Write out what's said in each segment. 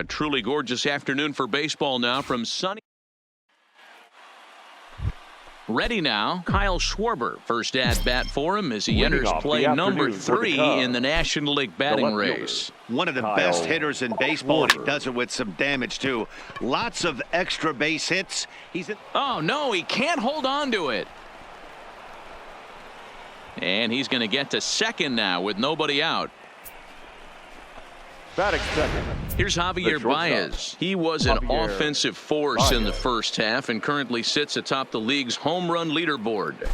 A truly gorgeous afternoon for baseball now from sunny. Ready now, Kyle Schwarber. First at bat for him as he enters play number 3 in the National League batting race. One of the best hitters in baseball, and he does it with some damage too. Lots of extra base hits. Oh no, he can't hold on to it. And he's going to get to second now with nobody out. Batting second. Here's Javier Baez. He was an offensive force in the first half and currently sits atop the league's home run leaderboard.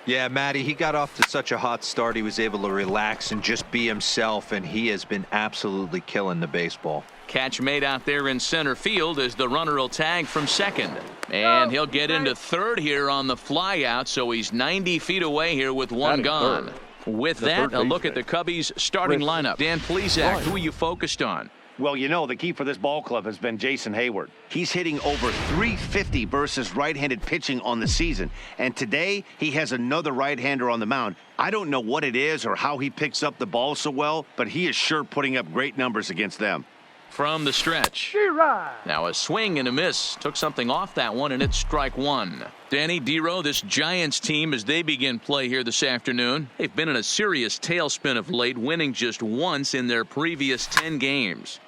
Yeah, Matty, he got off to such a hot start. He was able to relax and just be himself, and he has been absolutely killing the baseball. Catch made out there in center field as the runner will tag from second. And he'll get into third here on the fly out, so he's 90 feet away here with one gone. With that, a look at the Cubbies starting lineup. Dan Plesac, who are you focused on? Well, you know, the key for this ball club has been Jason Hayward. He's hitting over 350 versus right-handed pitching on the season. And today, he has another right-hander on the mound. I don't know what it is or how he picks up the ball so well, but he is sure putting up great numbers against them. From the stretch. Now a swing and a miss. Took something off that one, and it's strike one. Danny Dero, this Giants team, as they begin play here this afternoon, they've been in a serious tailspin of late, winning just once in their previous 10 games.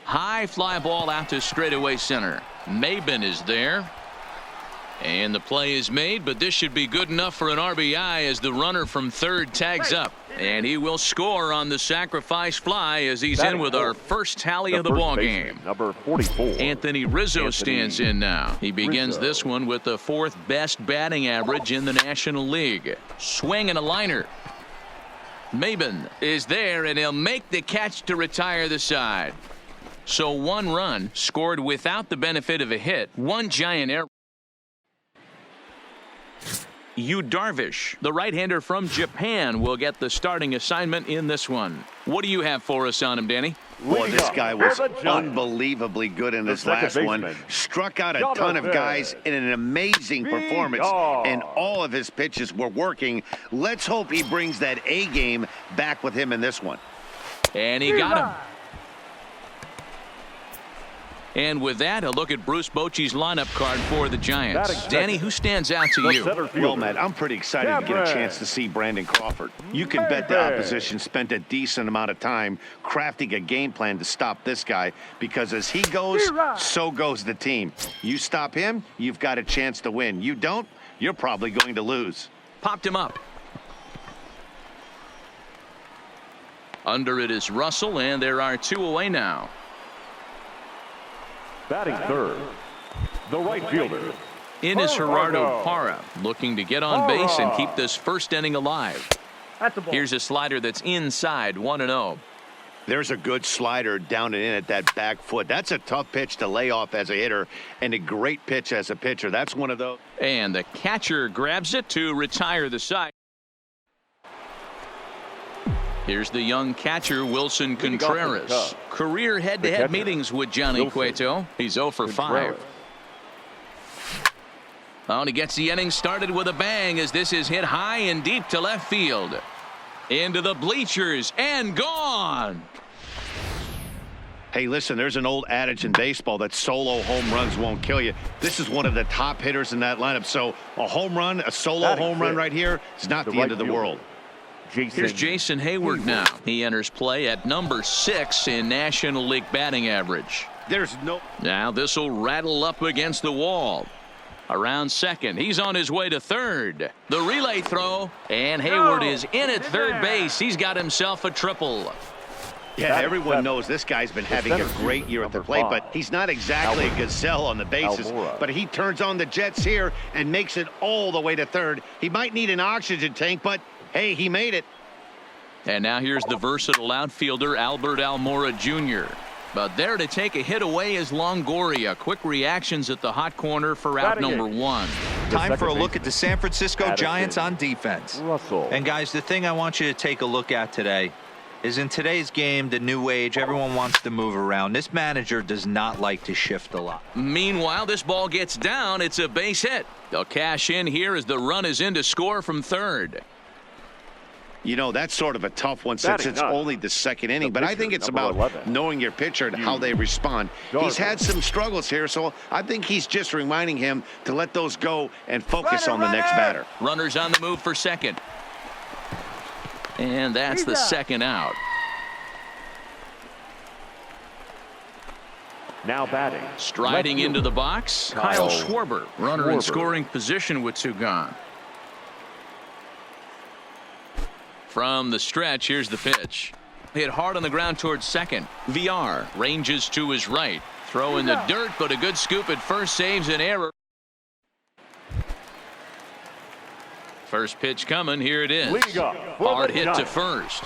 High fly ball out to straightaway center. Maben is there. And the play is made, but this should be good enough for an RBI as the runner from third tags up. And he will score on the sacrifice fly as he's in with our first tally of the ball game. Number 44. Anthony Rizzo stands in now. He begins this one with the 4th best batting average in the National League. Swing and a liner. Maben is there, and he'll make the catch to retire the side. So one run scored without the benefit of a hit. One giant error. Darvish, the right-hander from Japan, will get the starting assignment in this one. What do you have for us on him, Danny? Boy, this guy was unbelievably good in this last one. Struck out a ton of guys in an amazing performance, and all of his pitches were working. Let's hope he brings that A game back with him in this one. And he got him. And with that, a look at Bruce Bochy's lineup card for the Giants. Danny, who stands out to you? Well, Matt, I'm pretty excited to get a chance to see Brandon Crawford. You can bet the opposition spent a decent amount of time crafting a game plan to stop this guy, because as he goes, so goes the team. You stop him, you've got a chance to win. You don't, you're probably going to lose. Popped him up. Under it is Russell, and there are 2 away now. Batting third, the right fielder. In is Gerardo Parra, looking to get on base and keep this first inning alive. Here's a slider that's inside, 1-0. There's a good slider down and in at that back foot. That's a tough pitch to lay off as a hitter, and a great pitch as a pitcher. That's one of those. And the catcher grabs it to retire the side. Here's the young catcher, Wilson Contreras. Career head-to-head meetings with Johnny Cueto. He's 0 for 5. Oh, and he gets the inning started with a bang as this is hit high and deep to left field. Into the bleachers and gone. Hey, listen, there's an old adage in baseball that solo home runs won't kill you. This is one of the top hitters in that lineup. So a home run, a solo home run right here is not the end of the world. Here's Jason Hayward now. He enters play at number 6 in National League batting average. Now this will rattle up against the wall. Around second. He's on his way to third. The relay throw, and Hayward is in at third base. He's got himself a triple. Yeah, everyone knows this guy's been having a great year at the plate, but he's not exactly a gazelle on the bases. But he turns on the jets here and makes it all the way to third. He might need an oxygen tank, but hey, he made it. And now here's the versatile outfielder, Albert Almora Jr. But there to take a hit away is Longoria. Quick reactions at the hot corner for out number 1. Time for a look at the San Francisco Giants on defense. And guys, the thing I want you to take a look at today is in today's game, the new age, everyone wants to move around. This manager does not like to shift a lot. Meanwhile, this ball gets down. It's a base hit. They'll cash in here as the run is in to score from third. You know, that's sort of a tough one since it's only the second inning, but I think it's about 11. Knowing your pitcher and how they respond. Darvish. He's had some struggles here, so I think he's just reminding him to let those go and focus on the next batter. Runners on the move for second. And that's the second out. Now batting. Striding into the box, Kyle Schwarber. Runner in scoring position with two gone. From the stretch, here's the pitch. Hit hard on the ground towards second. VR ranges to his right. Throw in the dirt, but a good scoop at first saves an error. First pitch coming. Here it is. Hard hit to first.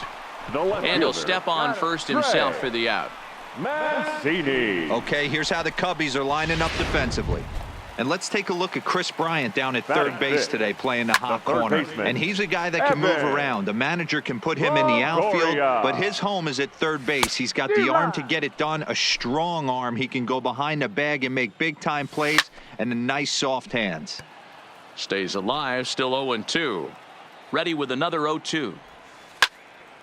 And he'll step on first himself for the out. Mancini. Okay, here's how the Cubbies are lining up defensively. And let's take a look at Chris Bryant down at third base today playing the hot corner. And he's a guy that can move around. The manager can put him in the outfield, but his home is at third base. He's got the arm to get it done, a strong arm. He can go behind the bag and make big-time plays, and the nice soft hands. Stays alive, still 0-2. Ready with another 0-2.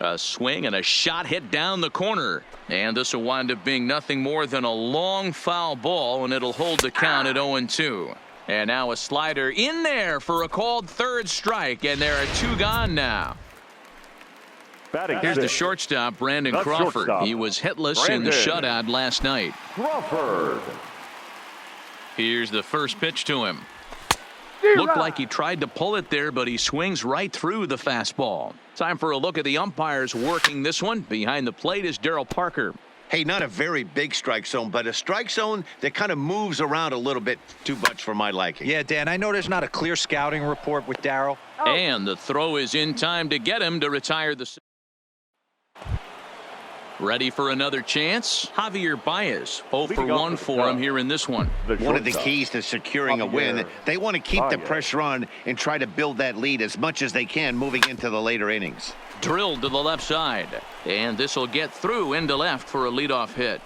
A swing and a shot hit down the corner. And this will wind up being nothing more than a long foul ball, and it'll hold the count at 0-2. And now a slider in there for a called third strike, and there are two gone now. Here's the shortstop, Brandon Crawford. He was hitless in the shutout last night. Crawford. Here's the first pitch to him. Looked like he tried to pull it there, but he swings right through the fastball. Time for a look at the umpires working this one. Behind the plate is Darryl Parker. Hey, not a very big strike zone, but a strike zone that kind of moves around a little bit too much for my liking. Yeah, Dan, I know there's not a clear scouting report with Darryl. And the throw is in time to get him to retire the... Ready for another chance? Javier Baez, 0 for 1 for him here in this one. One of the keys to securing a win, they want to keep the pressure on and try to build that lead as much as they can moving into the later innings. Drilled to the left side, and this will get through into left for a leadoff hit.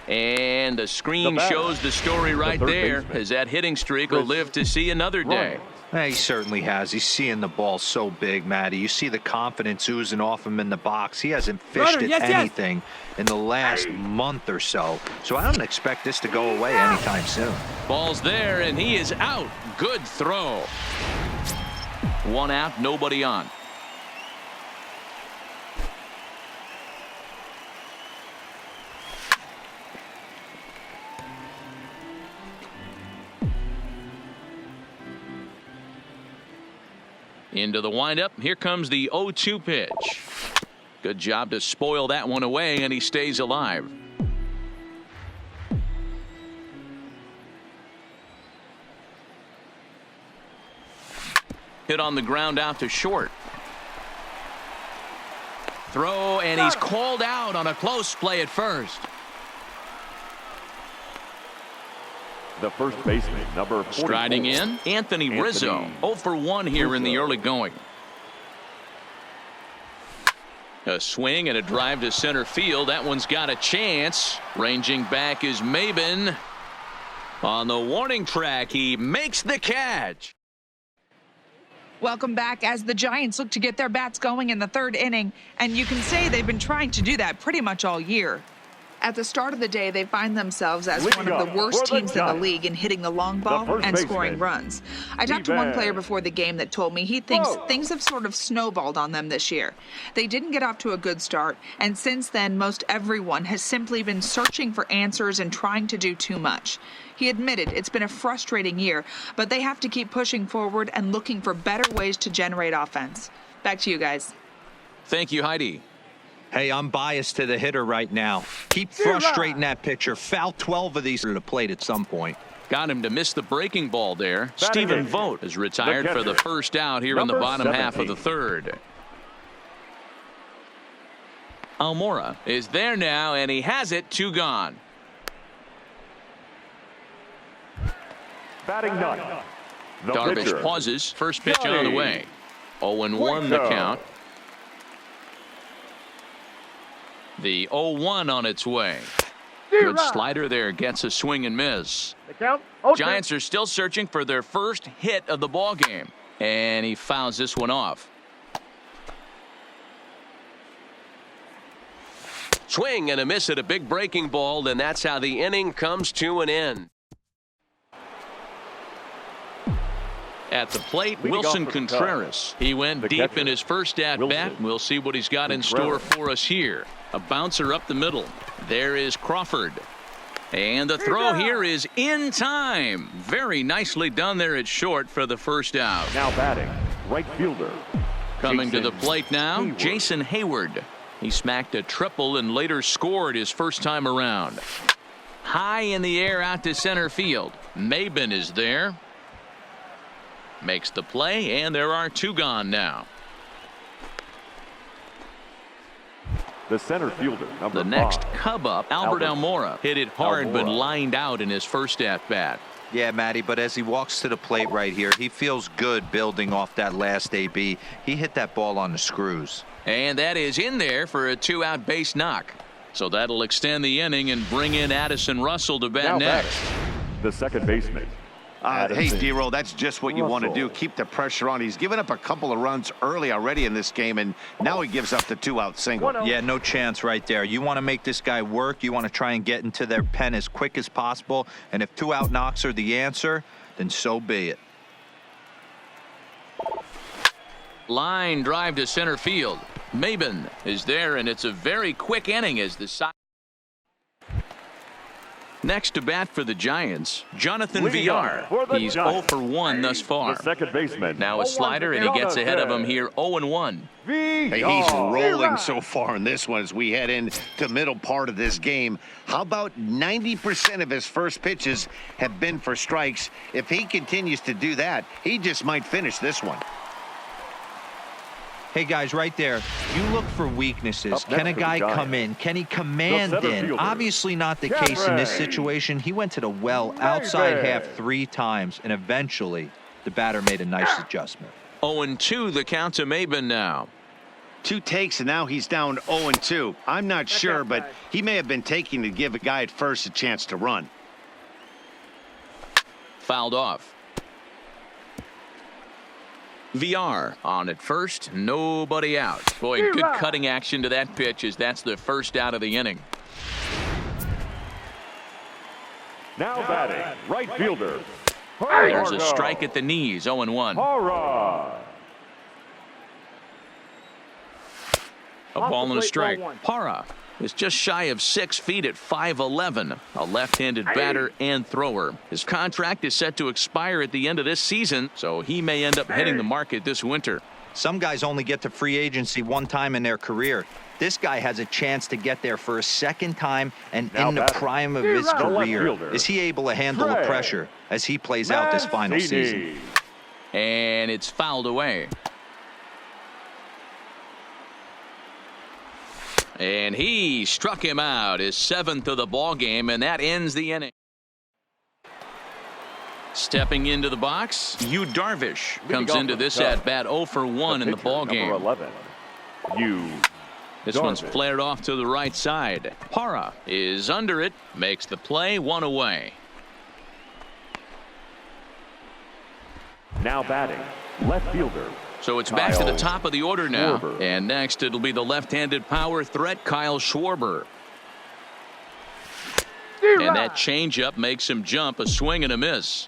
And the screen shows the story right there, as that hitting streak will live to see another day. He certainly has. He's seeing the ball so big, Matty. You see the confidence oozing off him in the box. He hasn't fished at anything in the last month or so. So I don't expect this to go away anytime soon. Ball's there, and he is out. Good throw. One out, nobody on. Into the windup. Here comes the 0-2 pitch. Good job to spoil that one away, and he stays alive. Hit on the ground out to short. Throw, and he's called out on a close play at first. The first baseman, number 44. Striding in, Anthony Rizzo. 0 for 1 here in the early going. A swing and a drive to center field. That one's got a chance. Ranging back is Maben. On the warning track, he makes the catch. Welcome back as the Giants look to get their bats going in the third inning, and you can say they've been trying to do that pretty much all year. At the start of the day, they find themselves as one of the worst teams in the league in hitting the long ball and scoring runs. I talked to one player before the game that told me he thinks things have sort of snowballed on them this year. They didn't get off to a good start, and since then, most everyone has simply been searching for answers and trying to do too much. He admitted it's been a frustrating year, but they have to keep pushing forward and looking for better ways to generate offense. Back to you guys. Thank you, Heidi. Hey, I'm biased to the hitter right now. Keep frustrating that pitcher. Foul 12 of these to the plate at some point. Got him to miss the breaking ball there. Stephen Vogt is retired for the first out here in the bottom half of the third. Almora is there now, and he has it. 2 gone. Batting ninth. Darvish pauses. First pitch on the way. 0-1 the count. The 0-1 on its way. Good slider there, gets a swing and miss. Giants are still searching for their first hit of the ball game, and he fouls this one off. Swing and a miss at a big breaking ball, and that's how the inning comes to an end. At the plate, Wilson Contreras. He went deep in his first at-bat. We'll see what he's got in store for us here. A bouncer up the middle. There is Crawford. And the throw here is in time. Very nicely done there at short for the first out. Now batting, right fielder. Coming to the plate now, Jason Hayward. He smacked a triple and later scored his first time around. High in the air out to center field. Maben is there. Makes the play, and there are two gone now. The center fielder, number The next 5. Cub up, Albert Almora. Hit it hard but lined out in his first at-bat. Yeah, Matty, but as he walks to the plate right here, he feels good building off that last AB. He hit that ball on the screws. And that is in there for a 2-out base knock. So that'll extend the inning and bring in Addison Russell to bat next. The second baseman. Hey, D-Roll, that's just what you want to do. Keep the pressure on. He's given up a couple of runs early already in this game, and now he gives up the 2-out single. Yeah, no chance right there. You want to make this guy work. You want to try and get into their pen as quick as possible. And if 2-out knocks are the answer, then so be it. Line drive to center field. Maben is there, and it's a very quick inning as the side. Next to bat for the Giants, Jonathan Villar. He's 0 for 1 thus far. The second baseman. Now a slider, and he gets ahead of him here 0-1. Hey, he's rolling so far in this one as we head into the middle part of this game. How about 90% of his first pitches have been for strikes? If he continues to do that, he just might finish this one. Hey, guys, right there, you look for weaknesses. Can a guy come in? Can he command in? Obviously not the case in this situation. He went to the well outside half 3 times, and eventually the batter made a nice adjustment. 0-2 the count to Maben now. 2 takes, and now he's down 0-2. I'm not sure, but he may have been taking to give a guy at first a chance to run. Fouled off. VR on at first, nobody out. Boy, good cutting action to that pitch as that's the first out of the inning. Now batting, right fielder. There's a strike at the knees, 0-1. A ball and a strike. Parra is just shy of 6 feet at 5'11", a left-handed batter and thrower. His contract is set to expire at the end of this season, so he may end up hitting the market this winter. Some guys only get to free agency 1 time in their career. This guy has a chance to get there for a second time and in the prime of his career. Is he able to handle the pressure as he plays out this final season? And it's fouled away. And he struck him out, his 7th of the ball game, and that ends the inning. Stepping into the box, Darvish comes into this at bat 0 for 1 in the ball game. 11. This one's flared off to the right side. Parra is under it, makes the play, 1 away. Now batting, left fielder. So it's back to the top of the order now. And next it'll be the left-handed power threat, Kyle Schwarber. And that changeup makes him jump, a swing and a miss.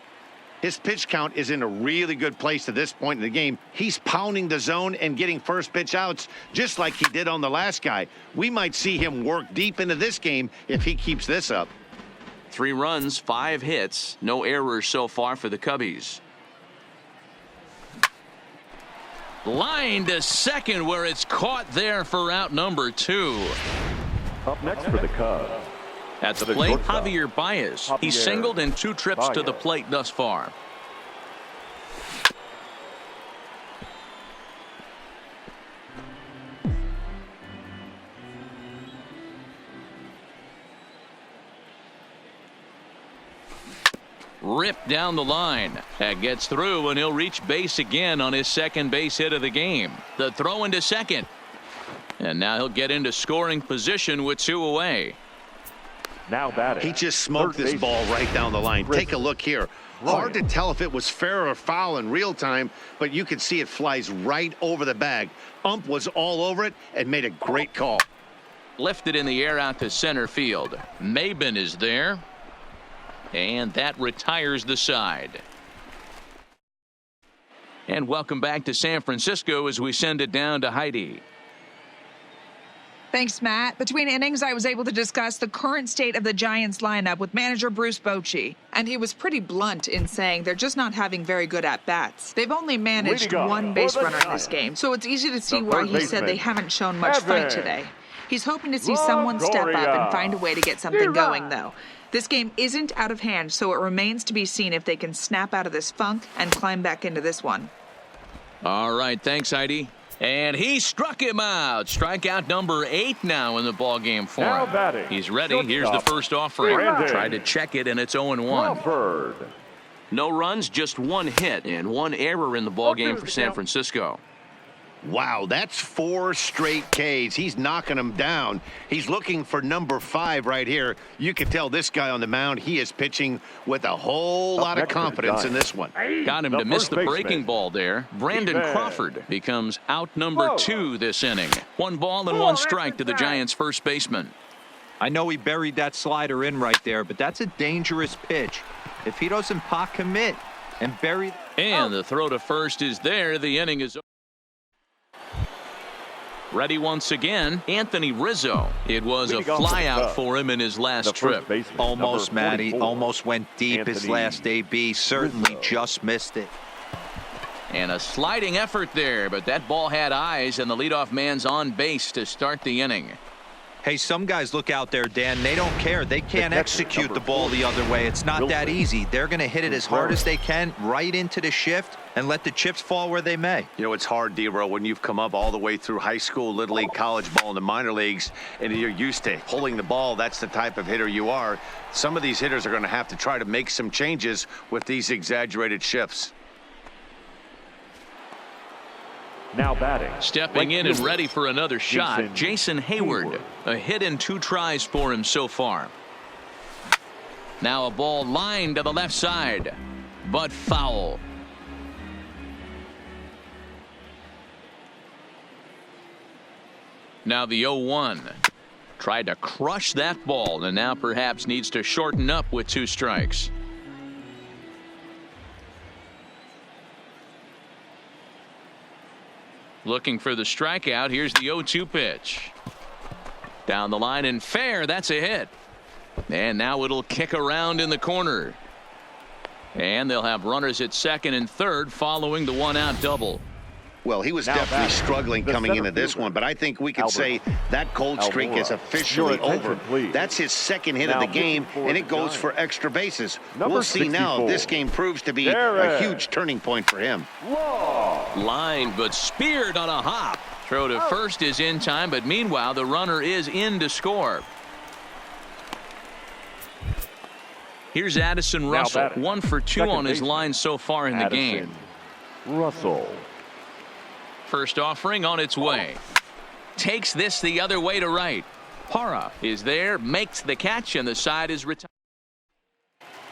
His pitch count is in a really good place at this point in the game. He's pounding the zone and getting first pitch outs just like he did on the last guy. We might see him work deep into this game if he keeps this up. 3 runs, 5 hits, no errors so far for the Cubbies. Line to second where it's caught there for out number 2. Up next for the Cubs. At the plate, Javier Baez. He's singled in 2 trips to the plate thus far. Ripped down the line. That gets through, and he'll reach base again on his second base hit of the game. The throw into second. And now he'll get into scoring position with 2 away. Now batting. He just smoked this ball right down the line. Take a look here. Hard to tell if it was fair or foul in real time, but you can see it flies right over the bag. Ump was all over it and made a great call. Lifted in the air out to center field. Maben is there. And that retires the side. And welcome back to San Francisco as we send it down to Heidi. Thanks, Matt. Between innings, I was able to discuss the current state of the Giants lineup with manager Bruce Bochy. And he was pretty blunt in saying they're just not having very good at-bats. They've only managed 1 base runner in this game, so it's easy to see why he said they haven't shown much fight today. He's hoping to see someone step up and find a way to get something going, though. This game isn't out of hand, so it remains to be seen if they can snap out of this funk and climb back into this one. All right, thanks, Heidi. And he struck him out. Strikeout number 8 now in the ball game for him. He's ready. Here's the first offering. Try to check it, and it's 0-1. No runs, just 1 hit and 1 error in the ball game for San Francisco. Wow, that's 4 straight Ks. He's knocking them down. He's looking for number 5 right here. You can tell this guy on the mound, he is pitching with a whole lot of confidence in this one. Got him to miss the breaking ball there. Brandon Crawford becomes out number 2 this inning. 1 ball and 1 strike to the Giants' first baseman. I know he buried that slider in right there, but that's a dangerous pitch. If he doesn't pot commit and bury... And the throw to first is there. The inning is over. Ready once again, Anthony Rizzo. It was a flyout for him in his last trip. Almost, Matty. Almost went deep his last AB. Certainly just missed it. And a sliding effort there, but that ball had eyes, and the leadoff man's on base to start the inning. Hey, some guys look out there, Dan. They don't care. They can't execute the ball the other way. It's not that easy. They're going to hit it as hard as they can right into the shift and let the chips fall where they may. You know, it's hard, D-Row, when you've come up all the way through high school, little league, college ball, in the minor leagues, and you're used to pulling the ball. That's the type of hitter you are. Some of these hitters are going to have to try to make some changes with these exaggerated shifts. Now batting. Stepping in and ready for another shot, Jason Hayward. A hit in 2 tries for him so far. Now a ball lined to the left side, but foul. Now the 0-1. Tried to crush that ball, and now perhaps needs to shorten up with 2 strikes. Looking for the strikeout. Here's the 0-2 pitch. Down the line and fair. That's a hit. And now it'll kick around in the corner. And they'll have runners at second and third following the 1-out double. Well, he was definitely struggling coming into this one, but I think we could say that cold streak is officially over. That's his 2nd hit of the game, and it goes for extra bases. We'll see now if this game proves to be a huge turning point for him. Line, but speared on a hop. Throw to first is in time, but meanwhile, the runner is in to score. Here's Addison Russell, 1 for 2 on his line so far in the game. Russell. First offering on its way. Takes this the other way to right. Parra is there, makes the catch, and the side is retired.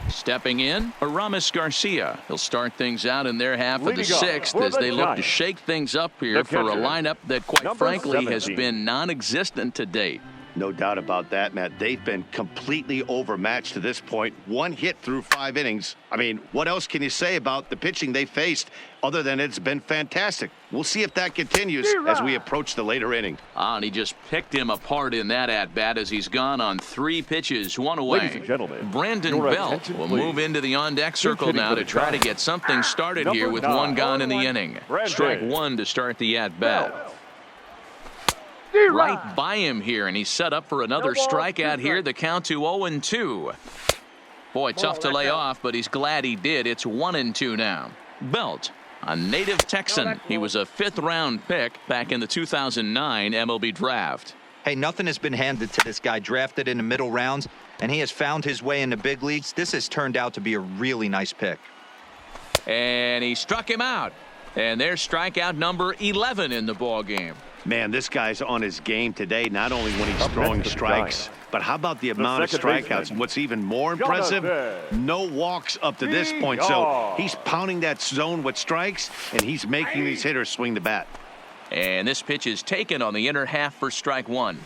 Stepping in, Aramis Garcia. He'll start things out in their half of the 6th as they look to shake things up here for a lineup that, quite frankly, has been non-existent to date. No doubt about that, Matt. They've been completely overmatched to this point. 1 hit through 5 innings. I mean, what else can you say about the pitching they faced other than it's been fantastic? We'll see if that continues as we approach the later inning. And he just picked him apart in that at-bat as he's gone on 3 pitches, 1 away. Ladies and gentlemen, Brandon Belt will move into the on-deck circle now to try to get something started here with 1 gone in the inning. Strike 1 to start the at-bat. Right by him here, and he's set up for another strikeout here. The count to 0-2. Boy, tough to lay off, but he's glad he did. It's 1-2 now. Belt, a native Texan. He was a 5th-round pick back in the 2009 MLB draft. Hey, nothing has been handed to this guy, drafted in the middle rounds, and he has found his way in the big leagues. This has turned out to be a really nice pick. And he struck him out. And there's strikeout number 11 in the ball game. Man, this guy's on his game today, not only when he's throwing strikes, but how about the amount of strikeouts? What's even more impressive, no walks up to this point. So he's pounding that zone with strikes, and he's making these hitters swing the bat. And this pitch is taken on the inner half for strike one.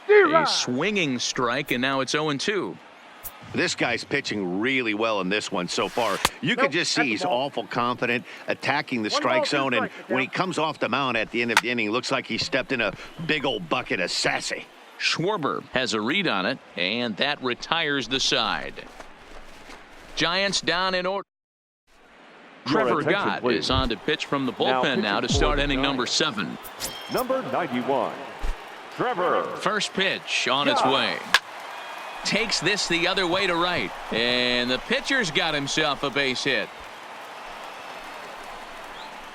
A swinging strike, and now it's 0-2. This guy's pitching really well in this one so far. You can just see he's awful confident attacking the strike zone, and when he comes off the mound at the end of the inning, looks like he stepped in a big old bucket of sassy. Schwarber has a read on it, and that retires the side. Giants down in order. Trevor Gott is on to pitch from the bullpen now to start inning number 7. Number 91, Trevor. First pitch on its way. Takes this the other way to right. And the pitcher's got himself a base hit.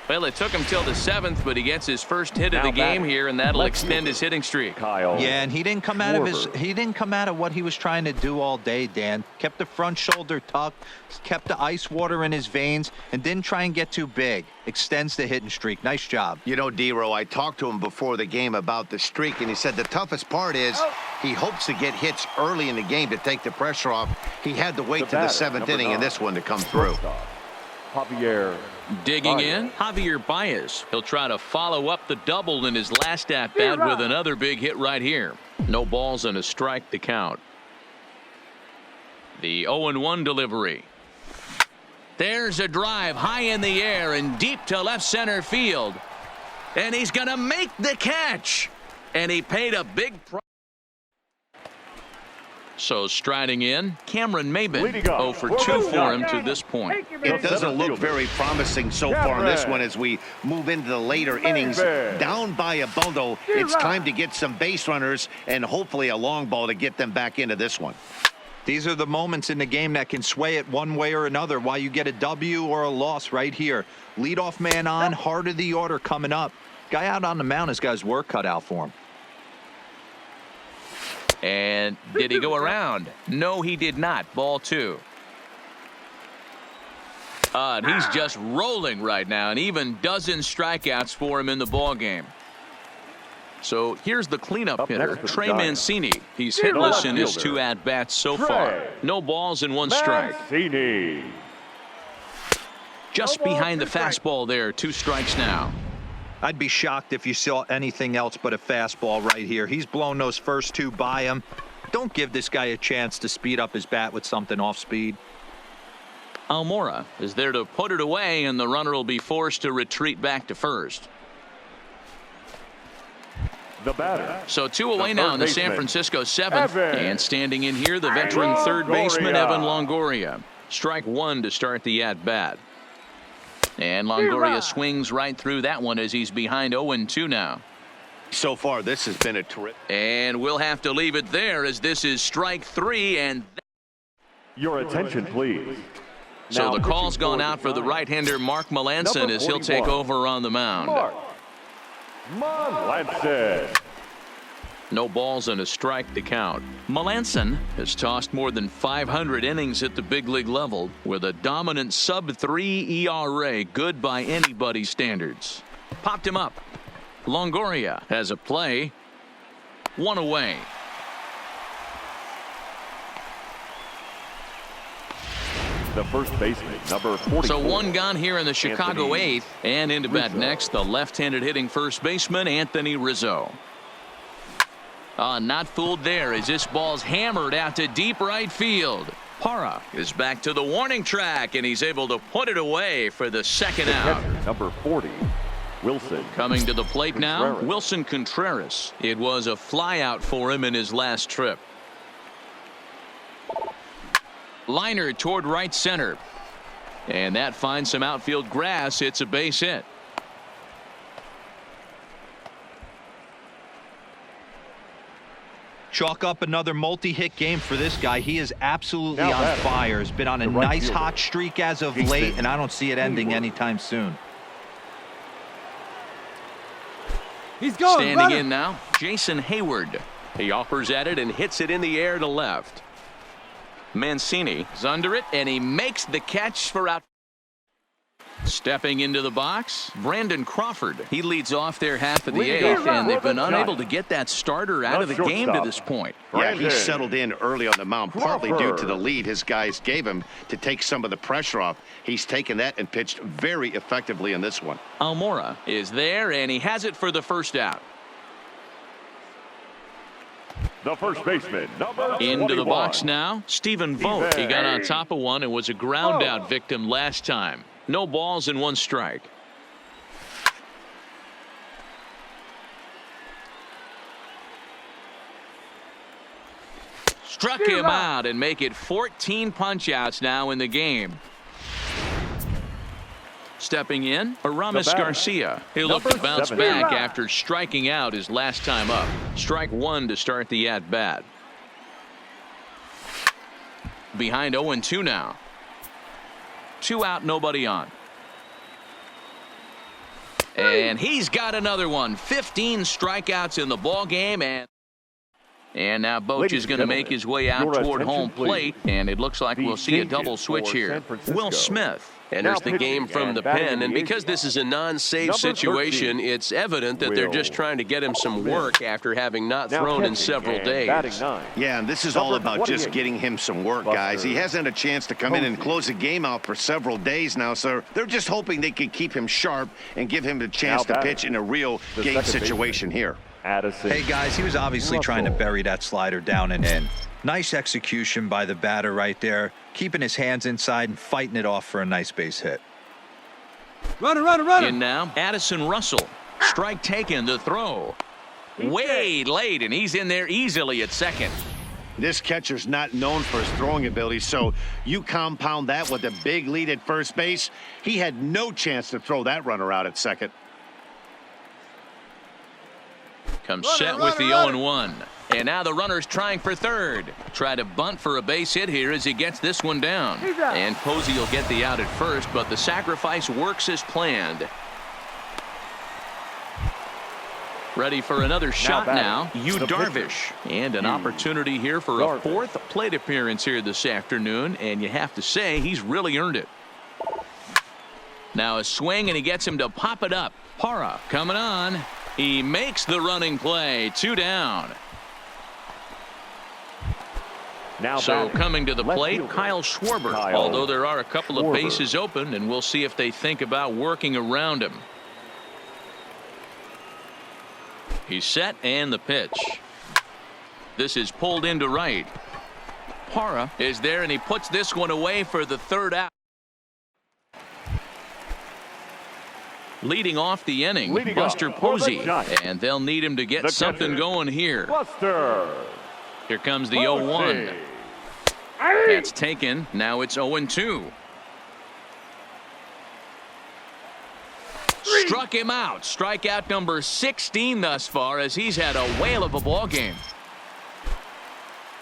Well, it took him till the 7th, but he gets his first hit of the game here, and that'll extend his hitting streak. Kyle. Yeah, and he didn't come out of what he was trying to do all day, Dan. Kept the front shoulder tucked, kept the ice water in his veins, and didn't try and get too big. Extends the hitting streak. Nice job. You know, D-Row, I talked to him before the game about the streak, and he said the toughest part is he hopes to get hits early in the game to take the pressure off. He had to wait to the 7th inning in this one to come through. Javier. Digging in, Javier Baez. He'll try to follow up the double in his last at-bat with another big hit right here. No balls and a strike to count. The 0-1 delivery. There's a drive high in the air and deep to left center field. And he's going to make the catch. And he paid a big price. So striding in, Cameron Maybin, 0 for 2 for him to this point. It doesn't look very promising so far in this one as we move into the later innings. Down by a bundle, it's time to get some base runners and hopefully a long ball to get them back into this one. These are the moments in the game that can sway it one way or another, why you get a W or a loss right here. Leadoff man on, heart of the order coming up. Guy out on the mound has got his work cut out for him. And did he go around? No, he did not. Ball 2. And he's just rolling right now, and even dozen strikeouts for him in the ball game. So here's the cleanup hitter, Trey Mancini. He's hitless in his 2 at-bats so far. No balls and 1 strike. Just behind the fastball there, 2 strikes now. I'd be shocked if you saw anything else but a fastball right here. He's blown those first 2 by him. Don't give this guy a chance to speed up his bat with something off speed. Almora is there to put it away, and the runner will be forced to retreat back to first. The batter. So 2 away now in the San Francisco 7th. And standing in here, the veteran third baseman, Evan Longoria. Strike 1 to start the at-bat. And Longoria swings right through that one as he's behind 0-2 now. So far, this has been a terrific. And we'll have to leave it there as this is strike 3. And your attention, please. So the call's gone out for the right-hander Mark Melancon as he'll take over on the mound. Melancon. No balls and a strike to count. Melancon has tossed more than 500 innings at the big league level with a dominant sub-3 ERA, good by anybody's standards. Popped him up. Longoria has a play. 1 away. The first baseman, number 44. So 1 gone here in the Chicago 8th. And into bat next, the left-handed hitting first baseman, Anthony Rizzo. Not fooled there as this ball's hammered out to deep right field. Parra is back to the warning track, and he's able to put it away for the 2nd out. Number 40, Wilson. Coming to the plate now, Wilson Contreras. It was a fly out for him in his last trip. Liner toward right center. And that finds some outfield grass. It's a base hit. Chalk up another multi-hit game for this guy. He is absolutely on fire. Has been on a nice hot streak as of late, and I don't see it ending anytime soon. He's going. Standing in now, Jason Hayward. He offers at it and hits it in the air to left. Mancini is under it, and he makes the catch for out. Stepping into the box, Brandon Crawford. He leads off their half of the eighth, and they've been unable to get that starter out of the game to this point. Yeah, he settled in early on the mound, partly due to the lead his guys gave him to take some of the pressure off. He's taken that and pitched very effectively in this one. Almora is there, and he has it for the first out. The first baseman, number 21. Into the box now, Stephen Vogt. He got on top of one and was a ground-out victim last time. No balls and 1 strike. Struck him out and make it 14 punch-outs now in the game. Stepping in, Aramis Garcia. He'll look to bounce back after striking out his last time up. Strike 1 to start the at-bat. Behind 0-2 now. 2 out, nobody on. And he's got another one. 15 strikeouts in the ball game, and now Boch is going to make his way out toward home plate, and it looks like we'll see a double switch here. Will Smith enters the game from the pen, and because this is a non-save situation, it's evident that they're just trying to get him some work after having not thrown in several days. Yeah, and this is all about just getting him some work, guys. He hasn't had a chance to come in and close the game out for several days now, so they're just hoping they can keep him sharp and give him the chance to pitch in a real game situation here. Hey, guys, he was obviously trying to bury that slider down and in. Nice execution by the batter right there, keeping his hands inside and fighting it off for a nice base hit. Runner. In now, Addison Russell. Strike taken, the throw. Way late, and he's in there easily at second. This catcher's not known for his throwing ability, so you compound that with a big lead at first base. He had no chance to throw that runner out at second. Comes set with the 0-1. And now the runner's trying for third. Try to bunt for a base hit here as he gets this one down. And Posey will get the out at first, but the sacrifice works as planned. Ready for another shot now. Darvish. And an opportunity here for a 4th plate appearance here this afternoon. And you have to say he's really earned it. Now a swing, and he gets him to pop it up. Parra coming on. He makes the running play. 2 down. So coming to the plate, Kyle Schwarber. Although there are a couple of bases open, and we'll see if they think about working around him. He's set, and the pitch. This is pulled into right. Parra is there, and he puts this one away for the 3rd out. Leading off the inning, Buster Posey, and they'll need him to get something going here. Here comes the 0-1. That's taken. Now it's 0-2. Struck him out. Strikeout number 16 thus far, as he's had a whale of a ball game.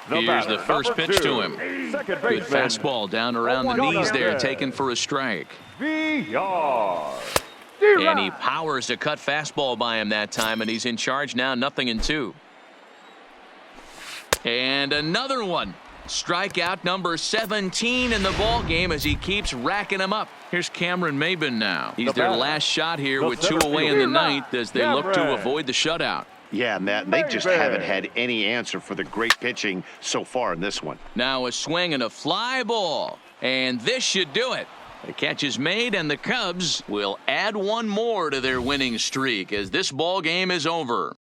Here's the first pitch to him. Good fastball down around the knees there, taken for a strike. And he powers a cut fastball by him that time, and he's in charge now, 0-2. And another one. Strikeout number 17 in the ball game as he keeps racking them up. Here's Cameron Maybin now. He's their last shot here with 2 away in the 9th as they look to avoid the shutout. Yeah, Matt, they just haven't had any answer for the great pitching so far in this one. Now a swing and a fly ball, and this should do it. The catch is made, and the Cubs will add 1 more to their winning streak as this ball game is over.